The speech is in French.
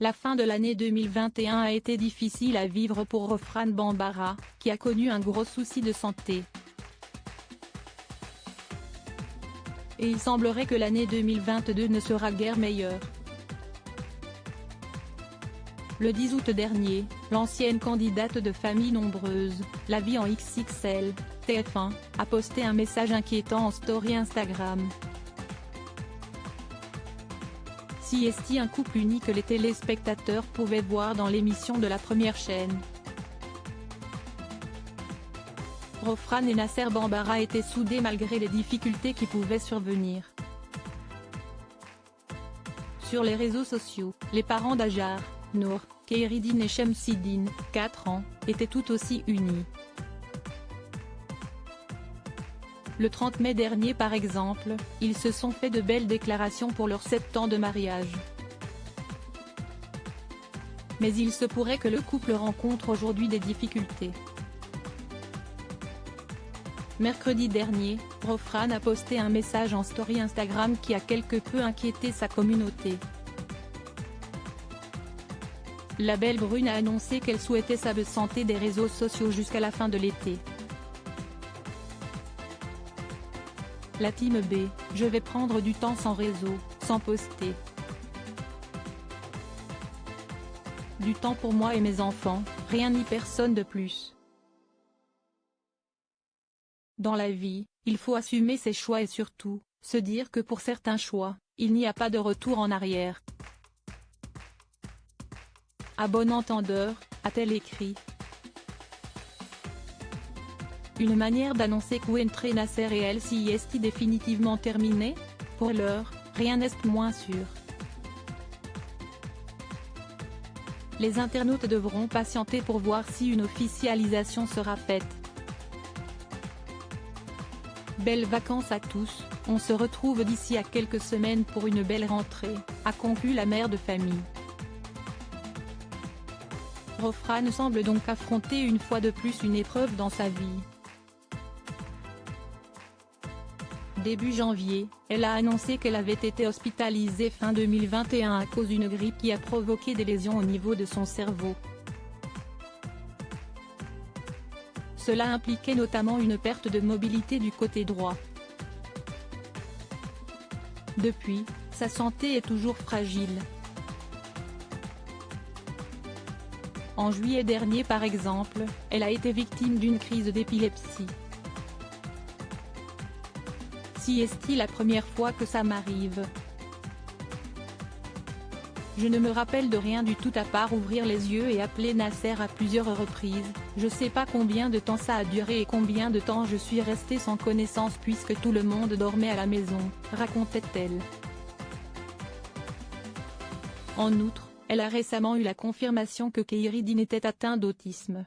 La fin de l'année 2021 a été difficile à vivre pour Rofran Bambara, qui a connu un gros souci de santé. Et il semblerait que l'année 2022 ne sera guère meilleure. Le 10 août dernier, l'ancienne candidate de Famille Nombreuse, La Vie en XXL, TF1, a posté un message inquiétant en story Instagram. Si est un couple uni que les téléspectateurs pouvaient voir dans l'émission de la première chaîne. Rofran et Nasser Bambara étaient soudés malgré les difficultés qui pouvaient survenir. Sur les réseaux sociaux, les parents d'Hajar, Nour, Kheireddine et Chemsidine, 4 ans, étaient tout aussi unis. Le 30 mai dernier par exemple, ils se sont fait de belles déclarations pour leurs 7 ans de mariage. Mais il se pourrait que le couple rencontre aujourd'hui des difficultés. Mercredi dernier, Rofran a posté un message en story Instagram qui a quelque peu inquiété sa communauté. La belle brune a annoncé qu'elle souhaitait sa santé des réseaux sociaux jusqu'à la fin de l'été. La team B, je vais prendre du temps sans réseau, sans poster. Du temps pour moi et mes enfants, rien ni personne de plus. Dans la vie, il faut assumer ses choix et surtout, se dire que pour certains choix, il n'y a pas de retour en arrière. À bon entendeur, a-t-elle écrit. Une manière d'annoncer qu'entre Nasser et elle si est définitivement terminée? Pour l'heure, rien n'est moins sûr. Les internautes devront patienter pour voir si une officialisation sera faite. Belles vacances à tous, on se retrouve d'ici à quelques semaines pour une belle rentrée, a conclu la mère de famille. Rofran semble donc affronter une fois de plus une épreuve dans sa vie. Début janvier, elle a annoncé qu'elle avait été hospitalisée fin 2021 à cause d'une grippe qui a provoqué des lésions au niveau de son cerveau. Cela impliquait notamment une perte de mobilité du côté droit. Depuis, sa santé est toujours fragile. En juillet dernier par exemple, elle a été victime d'une crise d'épilepsie. Si est-il la première fois que ça m'arrive? Je ne me rappelle de rien du tout à part ouvrir les yeux et appeler Nasser à plusieurs reprises, je sais pas combien de temps ça a duré et combien de temps je suis restée sans connaissance puisque tout le monde dormait à la maison, racontait-elle. En outre, elle a récemment eu la confirmation que Kheireddine était atteint d'autisme.